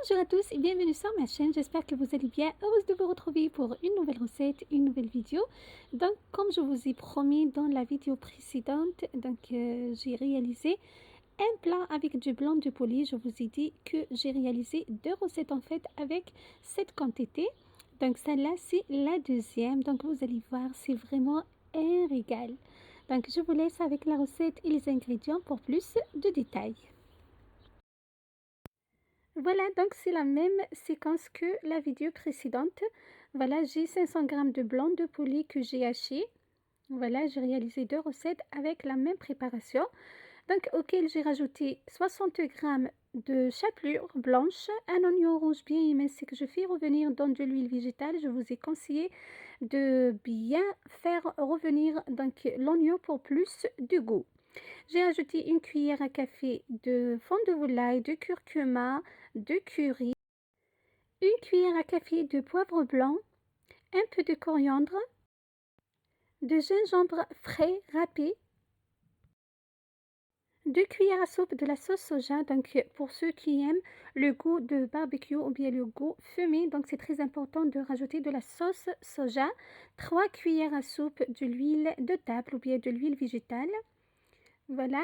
Bonjour à tous et bienvenue sur ma chaîne, j'espère que vous allez bien, heureuse de vous retrouver pour une nouvelle recette, une nouvelle vidéo. Donc comme je vous ai promis dans la vidéo précédente, j'ai réalisé un plat avec du blanc de poulet. Je vous ai dit que j'ai réalisé deux recettes en fait avec cette quantité. Donc celle-là c'est la deuxième, donc vous allez voir c'est vraiment un régal. Donc je vous laisse avec la recette et les ingrédients pour plus de détails. Voilà, donc c'est la même séquence que la vidéo précédente. Voilà, j'ai 500 g de blanc de poulet que j'ai haché. Voilà, j'ai réalisé deux recettes avec la même préparation. Donc, auquel j'ai rajouté 60 g de chapelure blanche, un oignon rouge bien émincé que je fais revenir dans de l'huile végétale. Je vous ai conseillé de bien faire revenir l'oignon pour plus de goût. J'ai ajouté une cuillère à café de fond de volaille, de curcuma, de curry, une cuillère à café de poivre blanc, un peu de coriandre, de gingembre frais râpé, 2 cuillères à soupe de la sauce soja, donc pour ceux qui aiment le goût de barbecue ou bien le goût fumé, donc c'est très important de rajouter de la sauce soja, 3 cuillères à soupe de l'huile de table ou bien de l'huile végétale, voilà,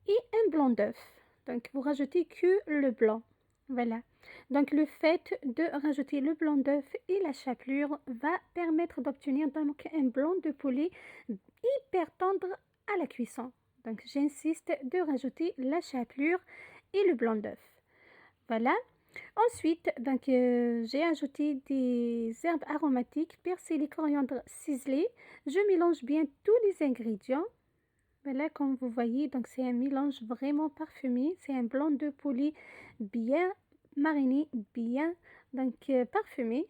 et un blanc d'œuf. Donc vous rajoutez que le blanc. Voilà. Donc le fait de rajouter le blanc d'œuf et la chapelure va permettre d'obtenir donc un blanc de poulet hyper tendre à la cuisson. Donc j'insiste de rajouter la chapelure et le blanc d'œuf. Voilà. Ensuite, j'ai ajouté des herbes aromatiques, persil et coriandre ciselé. Je mélange bien tous les ingrédients. Voilà, comme vous voyez, donc c'est un mélange vraiment parfumé. C'est un blanc de poulet bien mariné, bien parfumé.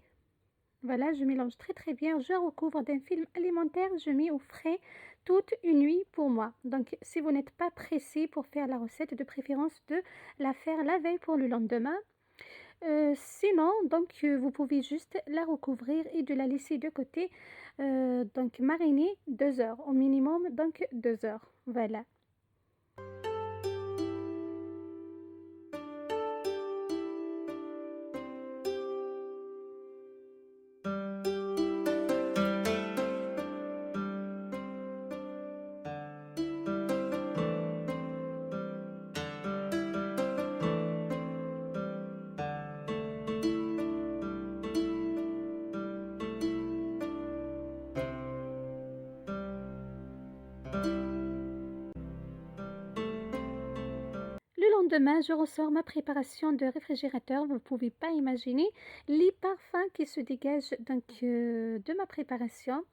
Voilà, je mélange très bien. Je recouvre d'un film alimentaire. Je mets au frais toute une nuit pour moi. Donc, si vous n'êtes pas pressé pour faire la recette, de préférence de la faire la veille pour le lendemain. Sinon, vous pouvez juste la recouvrir et de la laisser de côté, mariner 2 heures au minimum, donc 2 heures. Voilà. Le lendemain, je ressors ma préparation de réfrigérateur. Vous ne pouvez pas imaginer les parfums qui se dégagent de ma préparation.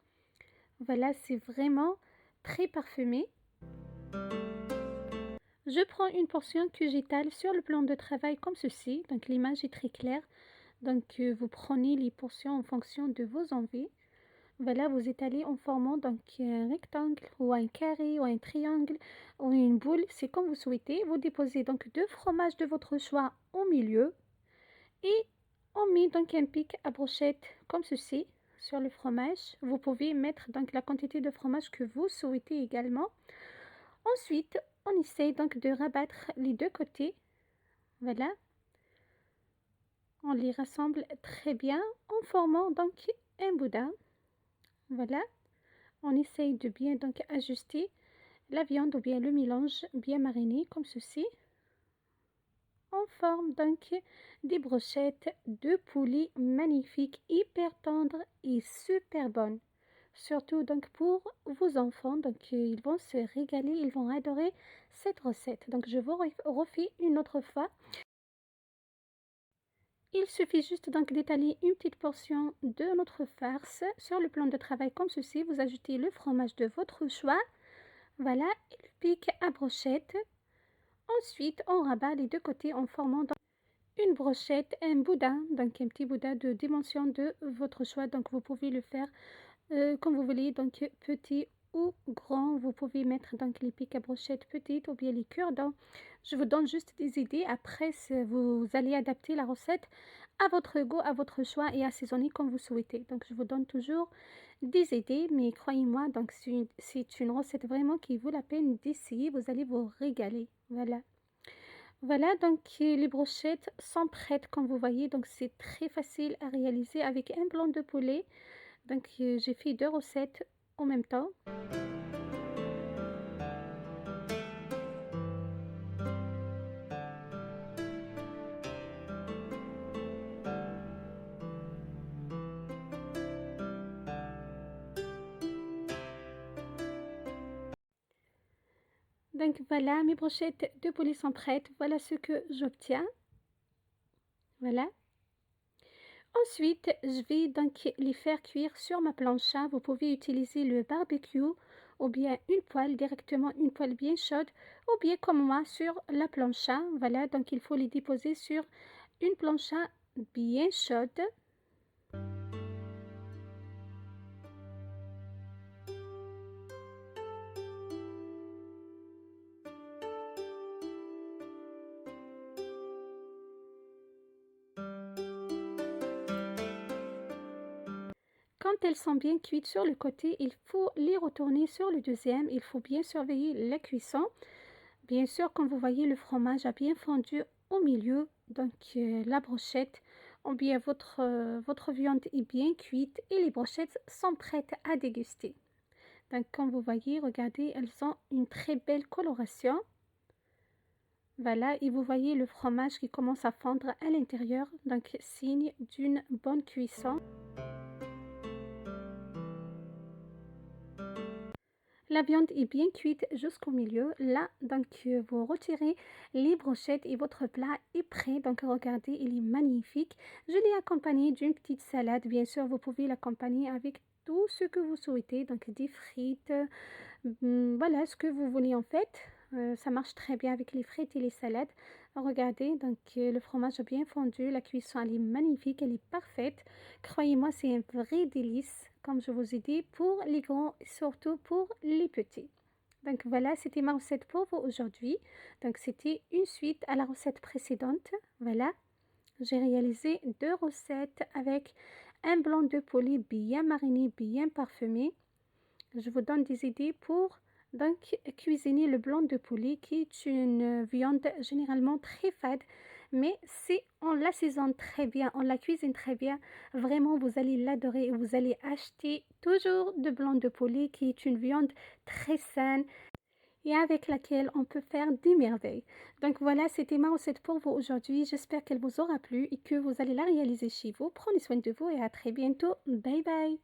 Voilà, c'est vraiment très parfumé. Je prends une portion que j'étale sur le plan de travail comme ceci. Donc l'image est très claire. Vous prenez les portions en fonction de vos envies. Voilà, vous étalez en formant un rectangle ou un carré ou un triangle ou une boule, c'est comme vous souhaitez. Vous déposez donc 2 fromages de votre choix au milieu et on met un pic à brochette comme ceci sur le fromage. Vous pouvez mettre la quantité de fromage que vous souhaitez également. Ensuite, on essaye de rabattre les deux côtés. Voilà. On les rassemble très bien en formant un boudin. Voilà. On essaye de bien ajuster la viande ou bien le mélange bien mariné comme ceci. On forme des brochettes de poulet magnifiques, hyper tendres et super bonnes. Surtout pour vos enfants, ils vont se régaler, ils vont adorer cette recette. Donc je vous refais une autre fois. Il suffit juste d'étaler une petite portion de notre farce sur le plan de travail comme ceci. Vous ajoutez le fromage de votre choix. Voilà, et le pic à brochette. Ensuite, on rabat les deux côtés en formant une brochette, un boudin, un petit boudin de dimension de votre choix. Donc vous pouvez le faire comme vous voulez, petit ou grand. Vous pouvez mettre les pics à brochette petites ou bien les cure-dents. Je vous donne juste des idées. Après, vous allez adapter la recette à votre goût, à votre choix et assaisonner comme vous souhaitez. Donc je vous donne toujours des idées, mais croyez-moi, c'est une recette vraiment qui vaut la peine d'essayer. Vous allez vous régaler. Voilà. Voilà, donc les brochettes sont prêtes comme vous voyez, donc c'est très facile à réaliser avec un blanc de poulet. Donc j'ai fait 2 recettes en même temps. Donc voilà, mes brochettes de poulet sont prêtes. Voilà ce que j'obtiens. Voilà. Ensuite, je vais donc les faire cuire sur ma plancha. Vous pouvez utiliser le barbecue ou bien une poêle, directement une poêle bien chaude ou bien comme moi sur la plancha. Voilà, donc il faut les déposer sur une plancha bien chaude. Quand elles sont bien cuites sur le côté, il faut les retourner sur le deuxième. Il faut bien surveiller la cuisson. Bien sûr, comme vous voyez, le fromage a bien fondu au milieu. Donc la brochette ou bien votre viande est bien cuite et les brochettes sont prêtes à déguster. Donc comme vous voyez, regardez, elles ont une très belle coloration. Voilà, et vous voyez le fromage qui commence à fondre à l'intérieur, donc signe d'une bonne cuisson. La viande est bien cuite jusqu'au milieu. Là, donc, vous retirez les brochettes et votre plat est prêt. Donc, regardez, il est magnifique. Je l'ai accompagné d'une petite salade. Bien sûr, vous pouvez l'accompagner avec tout ce que vous souhaitez. Donc, des frites, voilà ce que vous voulez en fait. Ça marche très bien avec les frites et les salades. Regardez, donc le fromage a bien fondu, la cuisson elle est magnifique, elle est parfaite. Croyez-moi, c'est un vrai délice, comme je vous ai dit, pour les grands et surtout pour les petits. Donc voilà, c'était ma recette pour vous aujourd'hui. Donc c'était une suite à la recette précédente. Voilà, j'ai réalisé 2 recettes avec un blanc de poulet bien mariné, bien parfumé. Je vous donne des idées pour donc cuisiner le blanc de poulet qui est une viande généralement très fade, mais si on l'assaisonne très bien, on la cuisine très bien, vraiment vous allez l'adorer et vous allez acheter toujours de blanc de poulet qui est une viande très saine et avec laquelle on peut faire des merveilles. Donc voilà, c'était ma recette pour vous aujourd'hui. J'espère qu'elle vous aura plu et que vous allez la réaliser chez vous. Prenez soin de vous et à très bientôt. Bye bye.